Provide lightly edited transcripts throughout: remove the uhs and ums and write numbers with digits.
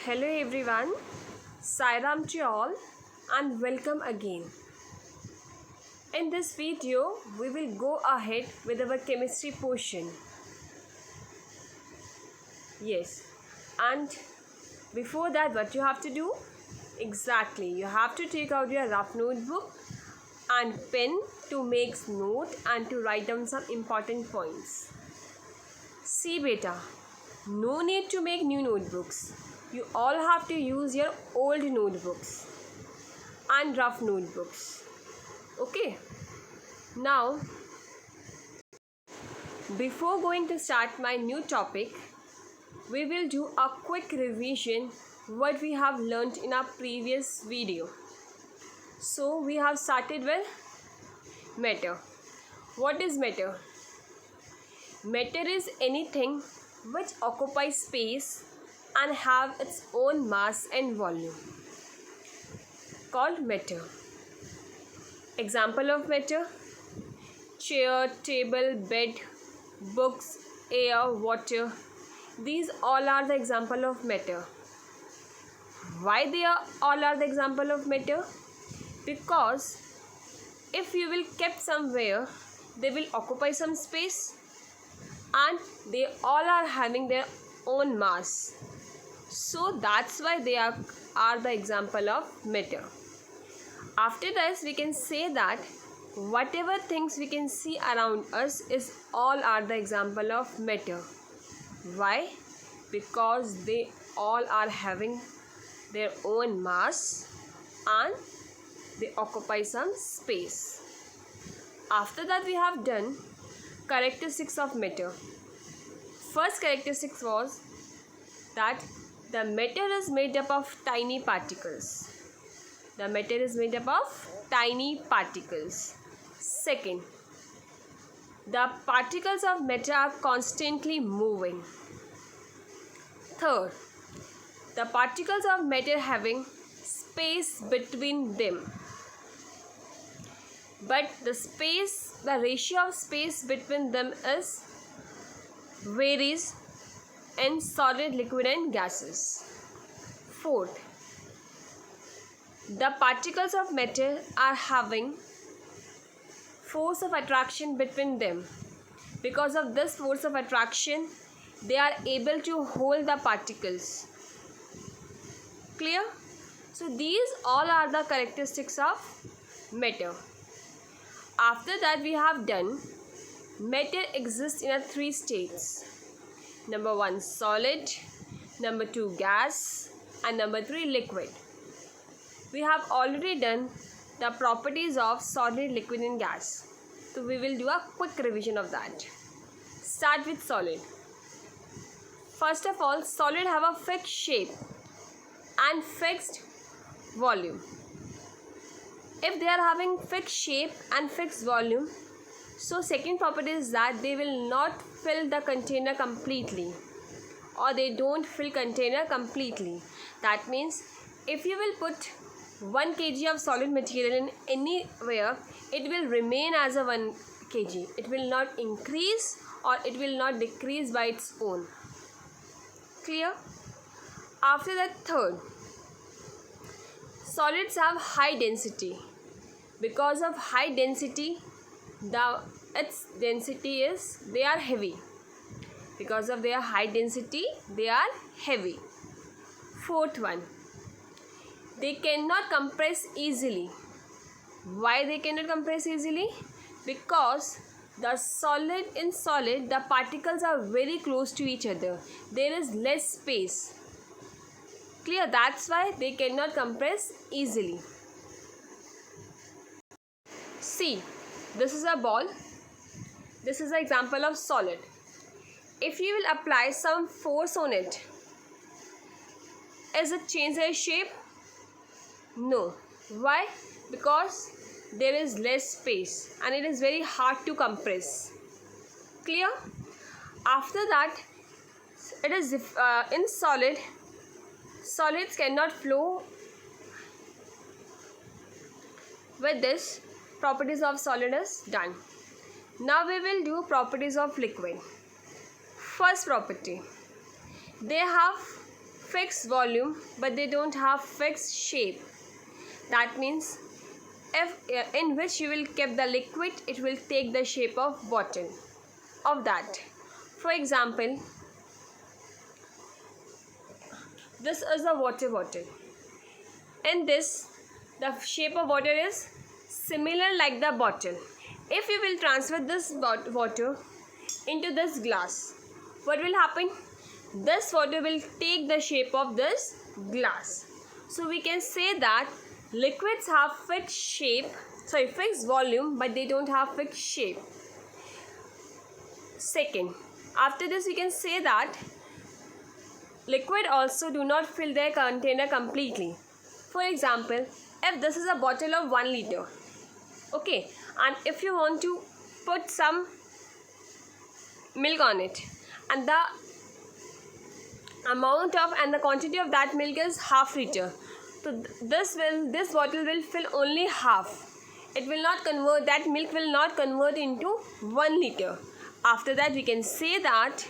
Hello everyone, Sairam to all and welcome again. In this video, we will go ahead with our chemistry portion. Yes, and before that what you have to do? Exactly, you have to take out your rough notebook and pen to make note and to write down some important points. See beta, no need to make new notebooks. You all have to use your old notebooks and rough notebooks. Okay. Now, before going to start my new topic, we will do a quick revision what we have learnt in our previous video. So, we have started with matter. What is matter? Matter is anything which occupies space and have its own mass and volume, called matter. Example of matter: chair, table, bed, books, air, water. These all are the example of matter. Why they are all are the example of matter? Because if you will kept somewhere, they will occupy some space and they all are having their own mass. So that's why they are the example of matter. After this, we can say that whatever things we can see around us is all are the example of matter. Why? Because they all are having their own mass and they occupy some space. After that, we have done characteristics of matter. First characteristic was that the matter is made up of tiny particles. The matter is made up of tiny particles. Second, the particles of matter are constantly moving. Third, the particles of matter having space between them. But the ratio of space between them varies in solid, liquid and gases. Fourth, the particles of matter are having force of attraction between them. Because of this force of attraction, they are able to hold the particles. Clear? So these all are the characteristics of matter. After that, we have done matter exists in 3 states. Number 1, solid. Number 2, gas. And number 3, liquid. We have already done the properties of solid, liquid and gas. So we will do a quick revision of that. Start with solid. First of all, solid have a fixed shape and fixed volume. If they are having fixed shape and fixed volume, so second property is that they will not fill the container completely, or they don't fill container completely. That means if you will put 1 kg of solid material in anywhere, it will remain as a 1 kg. It will not increase or it will not decrease by its own. Clear? After that, third, solids have high density. Because of high density, its density is they are heavy. Because of their high density, they are heavy. Fourth one, they cannot compress easily. Why they cannot compress easily? Because in solid, the particles are very close to each other. There is less space. Clear? That's why they cannot compress easily. See, this is a ball. This is an example of solid. If you will apply some force on it, is it change its shape? No. Why? Because there is less space and it is very hard to compress. Clear? After that, it is in solid. Solids cannot flow. With this, properties of solid is done. Now we will do properties of liquid. First property, they have fixed volume but they don't have fixed shape. That means if in which you will keep the liquid, it will take the shape of bottle of that. For example, this is a water bottle. In this, the shape of water is similar like the bottle. If you will transfer this water into this glass, what will happen? This water will take the shape of this glass. So we can say that liquids have fixed volume, but they don't have fixed shape. Second, after this we can say that liquid also do not fill their container completely. For example, if this is a bottle of 1 liter, okay, and if you want to put some milk on it, and the amount of and the quantity of that milk is half liter, so this bottle will fill only half. It will not convert, that milk will not convert into 1 liter. After that we can say that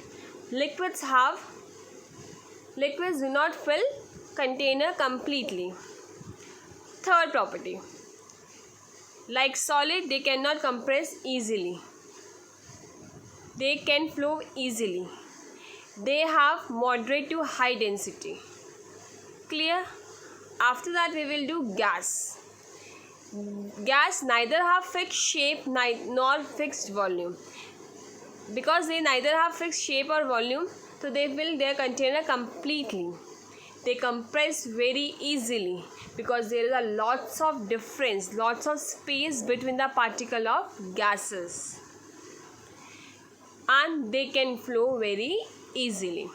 liquids do not fill container completely. Third property, like solid, they cannot compress easily. They can flow easily. They have moderate to high density. Clear? After that we will do gas. Gas neither have fixed shape nor fixed volume. Because they neither have fixed shape or volume, so they fill their container completely. They compress very easily because there is a lots of difference, lots of space between the particle of gases, and they can flow very easily.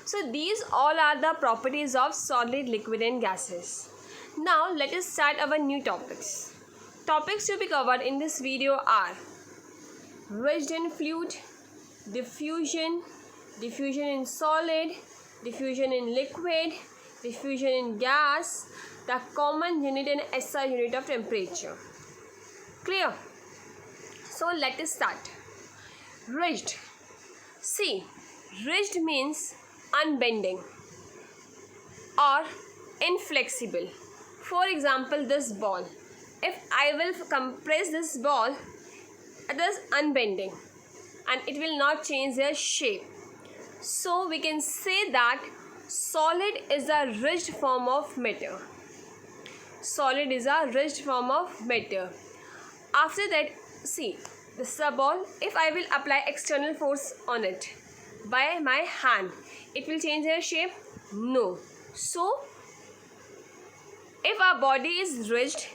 So these all are the properties of solid, liquid and gases. Now let us start our new topics. Topics to be covered in this video are rigid in fluid, diffusion, diffusion in solid, diffusion in liquid, diffusion in gas, the common unit and SI unit of temperature. Clear? So let us start. Rigid. See, rigid means unbending or inflexible. For example, this ball. If I will compress this ball, it is unbending and it will not change their shape. So we can say that solid is a rigid form of matter. Solid is a rigid form of matter. After that, see, this is a ball. If I will apply external force on it by my hand, it will change their shape? No. So if our body is rigid,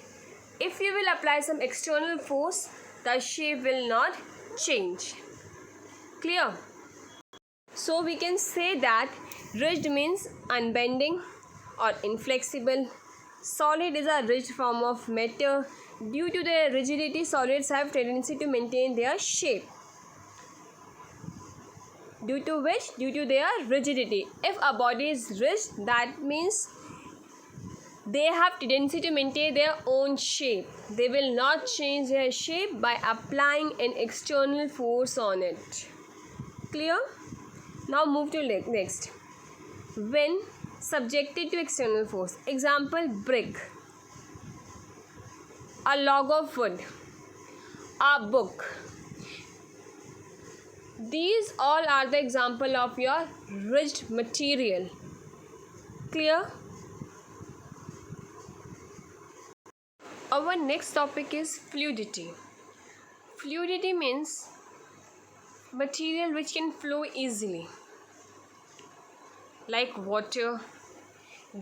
if you will apply some external force, the shape will not change. Clear? So we can say that rigid means unbending or inflexible. Solid is a rigid form of matter. Due to their rigidity, solids have tendency to maintain their shape. Due to which? Due to their rigidity. If a body is rigid, that means they have tendency to maintain their own shape. They will not change their shape by applying an external force on it. Clear? Now move to next. When subjected to external force. Example, brick, a log of wood, a book. These all are the example of your rigid material. Clear? Our next topic is fluidity. Fluidity means material which can flow easily, like water,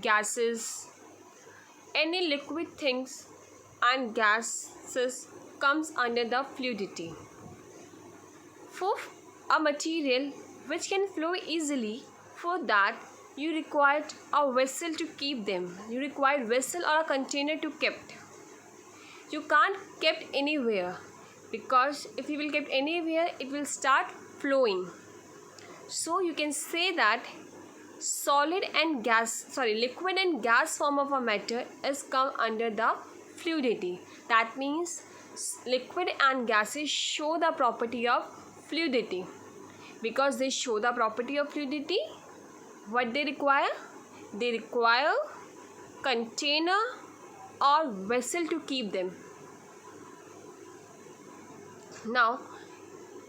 gases, any liquid things and gases comes under the fluidity. For a material which can flow easily, for that you require a vessel to keep them. You require vessel or a container to kept. You can't kept anywhere, because if you will kept anywhere, it will start flowing. So you can say that liquid and gas form of a matter is come under the fluidity. That means liquid and gases show the property of fluidity. Because they show the property of fluidity, What they require? They require container or vessel to keep them. Now,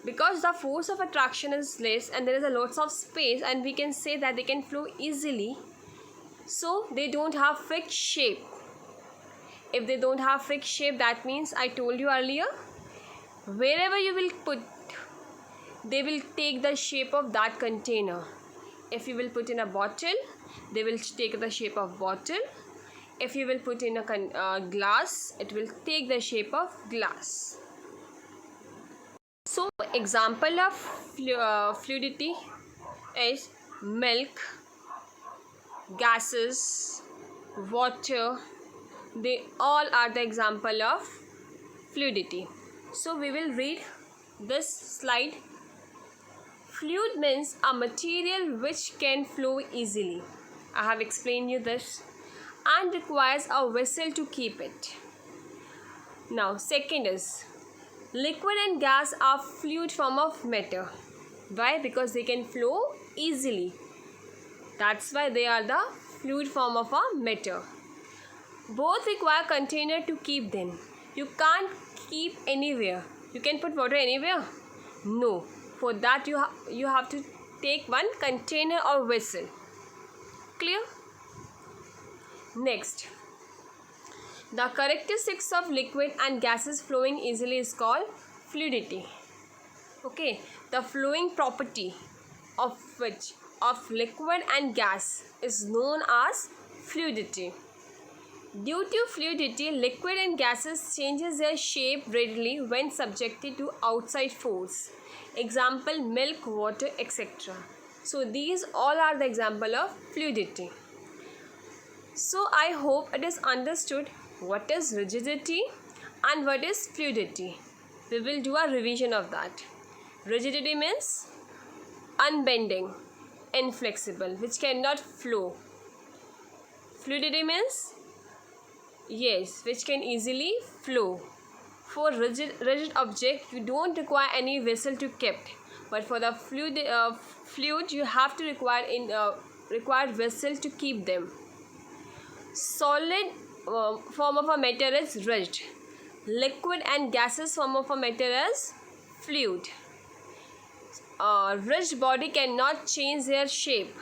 because the force of attraction is less and there is a lots of space, and we can say that they can flow easily, so they don't have fixed shape. If they don't have fixed shape, that means, I told you earlier, wherever you will put, they will take the shape of that container. If you will put in a bottle, they will take the shape of bottle. If you will put in a glass, it will take the shape of glass. So example of fluidity is milk, gases, water. They all are the example of fluidity. So we will read this slide. Fluid means a material which can flow easily. I have explained you this, and requires a vessel to keep it. Now second is, liquid and gas are fluid form of matter. Why? Because they can flow easily. That's why they are the fluid form of a matter. Both require container to keep them. You can't keep anywhere. You can put water anywhere? No. For that you have to take one container or vessel. Clear? Next, the characteristics of liquid and gases flowing easily is called fluidity. Okay, the flowing property of liquid and gas is known as fluidity. Due to fluidity, liquid and gases changes their shape readily when subjected to outside force. Example, milk, water, etc. So these all are the example of fluidity. So I hope it is understood what is rigidity and what is fluidity. We will do a revision of that. Rigidity means unbending, inflexible, which cannot flow. Fluidity means, yes, which can easily flow. For rigid object, you don't require any vessel to keep, but for the fluid you have to require vessel to keep them. Solid form of a matter is rigid. Liquid and gaseous form of a matter is fluid. Rigid body cannot change their shape,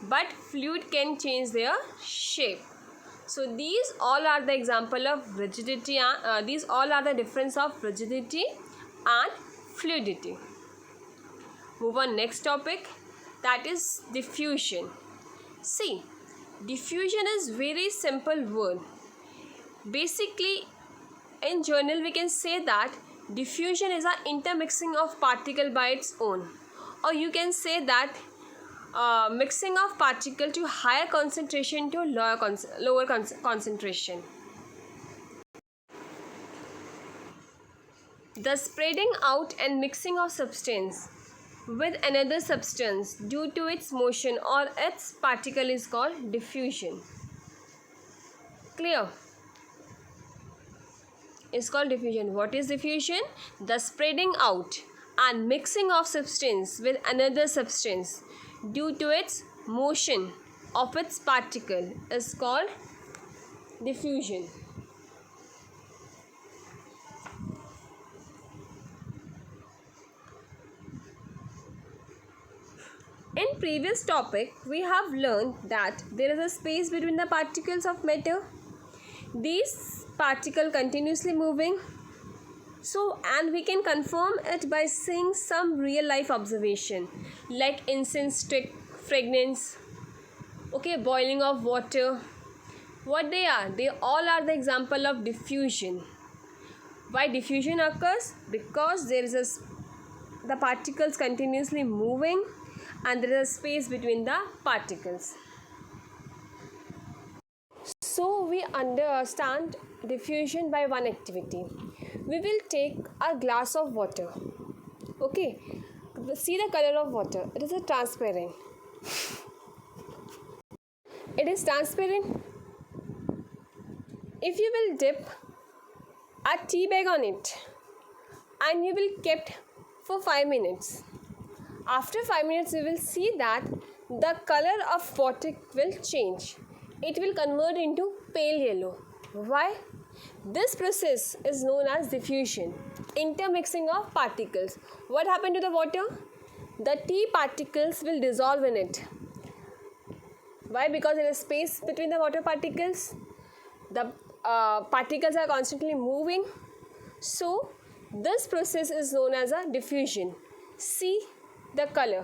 but fluid can change their shape. So these all are the example of rigidity. These all are the difference of rigidity and fluidity. Move on next topic, that is diffusion. See, diffusion is very simple word. Basically, in general we can say that diffusion is an intermixing of particle by its own, or you can say that mixing of particle to higher concentration to lower concentration. The spreading out and mixing of substance with another substance due to its motion or its particle is called diffusion. Clear? It's called diffusion. What is diffusion? The spreading out and mixing of substance with another substance due to its motion of its particle is called diffusion. In previous topic, we have learned that there is a space between the particles of matter. These particles continuously moving. So, and we can confirm it by seeing some real life observation like incense stick fragrance, okay, boiling of water. What they are? They all are the example of diffusion. Why diffusion occurs? Because there is the particles continuously moving and there is a space between the particles. So we understand diffusion by one activity. We will take a glass of water. Okay, see the color of water. It is a transparent. It is transparent. If you will dip a tea bag on it and you will keep for 5 minutes. After 5 minutes, you will see that the color of water will change. It will convert into pale yellow. Why? This process is known as diffusion, intermixing of particles. What happened to the water? The tea particles will dissolve in it. Why? Because there is space between the water particles. The particles are constantly moving. So, this process is known as a diffusion. See the color.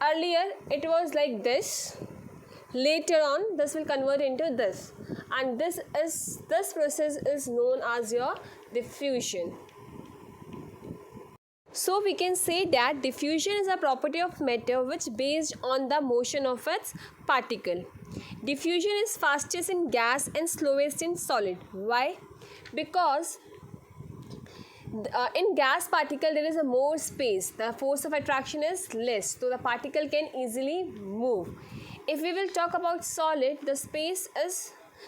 Earlier, it was like this. Later on, this will convert into this. And this process is known as your diffusion. So we can say that diffusion is a property of matter which based on the motion of its particle. Diffusion is fastest in gas and slowest in solid. Why? Because in gas particle there is a more space. The force of attraction is less, so the particle can easily move. If we will talk about solid,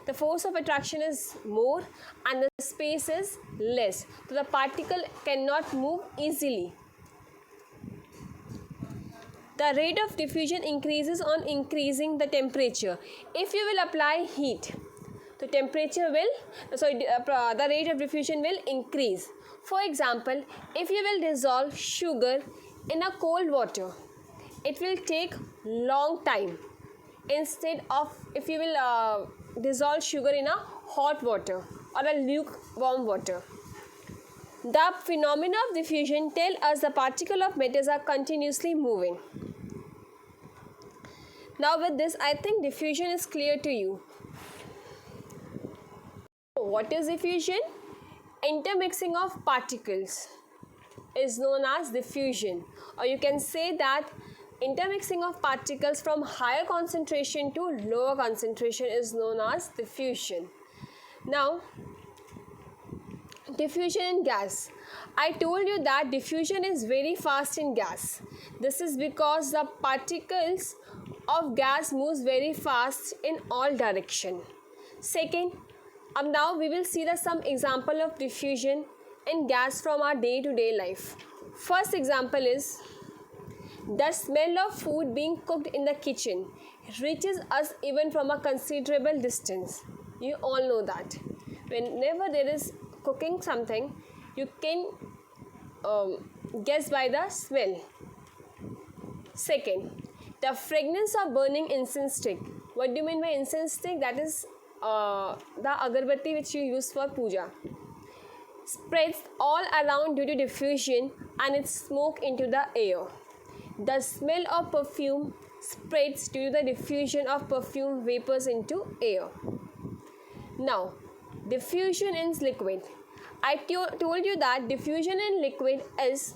the force of attraction is more and the space is less, so the particle cannot move easily. The rate of diffusion increases on increasing the temperature. If you will apply heat, the the rate of diffusion will increase. For example, if you will dissolve sugar in a cold water, it will take long time. Instead of if you will dissolve sugar in a hot water or a lukewarm water. The phenomena of diffusion tell us the particle of metals are continuously moving. Now with this, I think diffusion is clear to you. What is diffusion? Intermixing of particles is known as diffusion, or you can say that intermixing of particles from higher concentration to lower concentration is known as diffusion. Now, diffusion in gas. I told you that diffusion is very fast in gas. This is because the particles of gas moves very fast in all direction. Second, now we will see some example of diffusion in gas from our day-to-day life. First example is the smell of food being cooked in the kitchen reaches us even from a considerable distance. You all know that. Whenever there is cooking something, you can guess by the smell. Second, the fragrance of burning incense stick. What do you mean by incense stick? That is the agarbatti which you use for puja. Spreads all around due to diffusion and its smoke into the air. The smell of perfume spreads due to the diffusion of perfume vapors into air. Now, diffusion in liquid. I told you that diffusion in liquid is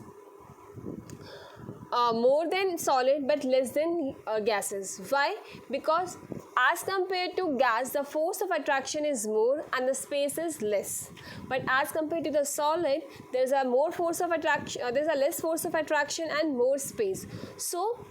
more than solid but less than gases. Why? Because as compared to gas, the force of attraction is more and the space is less. But as compared to the solid, there's a more force of attraction. There's a less force of attraction and more space. So,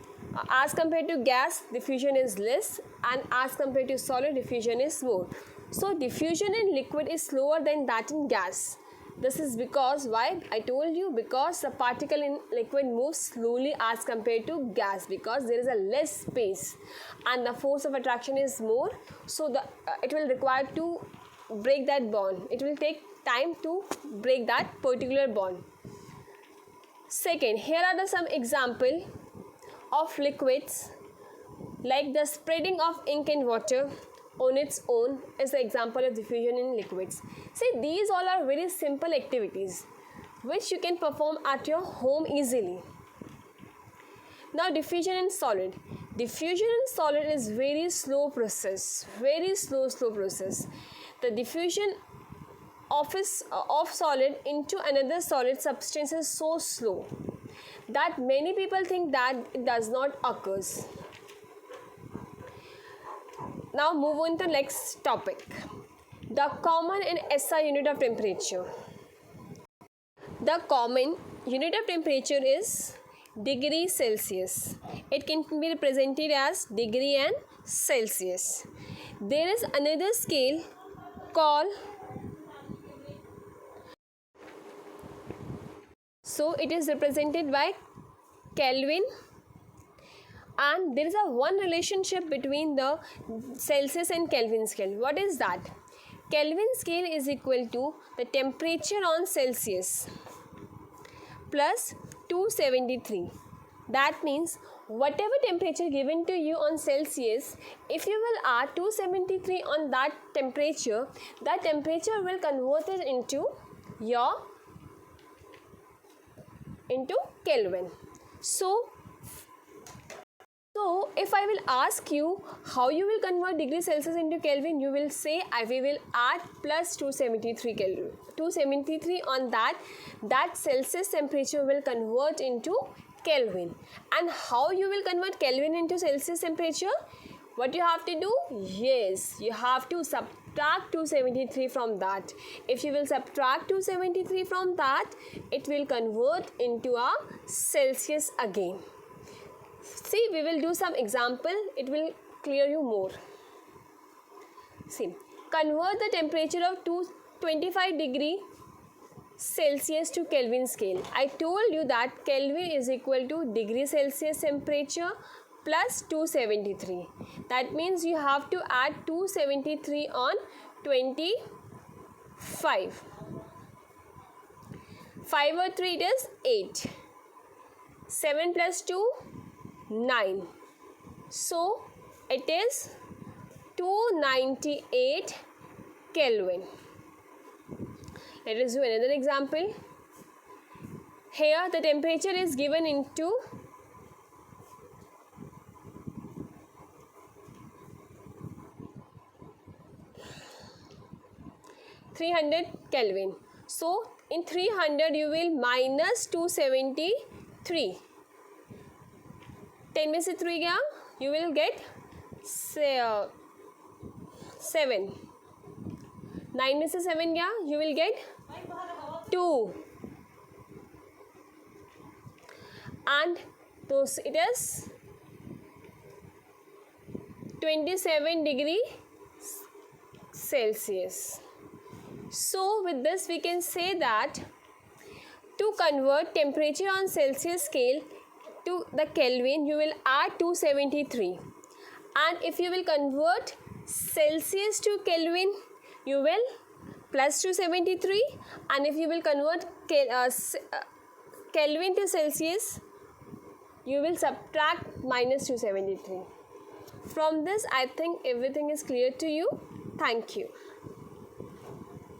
as compared to gas, diffusion is less, and as compared to solid, diffusion is more. So, diffusion in liquid is slower than that in gas. This is because, why? I told you, because the particle in liquid moves slowly as compared to gas, because there is a less space and the force of attraction is more, so it will require to break that bond. It will take time to break that particular bond. Second, here are some example of liquids, like the spreading of ink in water on its own is the example of diffusion in liquids. See, these all are very simple activities which you can perform at your home easily. Now, diffusion in solid. Diffusion in solid is very slow process, very slow process. The diffusion of solid into another solid substance is so slow that many people think that it does not occur. Now move on to next topic. The common and SI unit of temperature. The common unit of temperature is degree Celsius. It can be represented as degree and Celsius. There is another scale called, so it is represented by Kelvin, And there is a one relationship between the Celsius and Kelvin scale. What is that? Kelvin scale is equal to the temperature on Celsius plus 273. That means whatever temperature given to you on Celsius, if you will add 273 on that temperature will convert it into Kelvin. So if I will ask you how you will convert degree Celsius into Kelvin, you will say we will add plus 273 Kelvin. 273 on that Celsius temperature will convert into Kelvin. And how you will convert Kelvin into Celsius temperature? What you have to do? Yes, you have to subtract 273 from that. If you will subtract 273 from that, it will convert into a Celsius again. See, we will do some example. It will clear you more. See, convert the temperature of 225 degree Celsius to Kelvin scale. I told you that Kelvin is equal to degree Celsius temperature plus 273. That means you have to add 273 on 25. 5 or 3 it is 8. 7 plus 2, 9. So it is 298 Kelvin. Let us do another example. Here the temperature is given into 300 Kelvin. So in 300 you will minus 273. 10 में से 3 गया, you will get 7. 9 में से 7 गया, you will get 2. And those it is 27 degree Celsius. So with this we can say that to convert temperature on Celsius scale to the Kelvin, you will add 273, and if you will convert Celsius to Kelvin, you will plus 273, and if you will convert Kelvin to Celsius, you will subtract minus 273. From this, I think everything is clear to you. Thank you.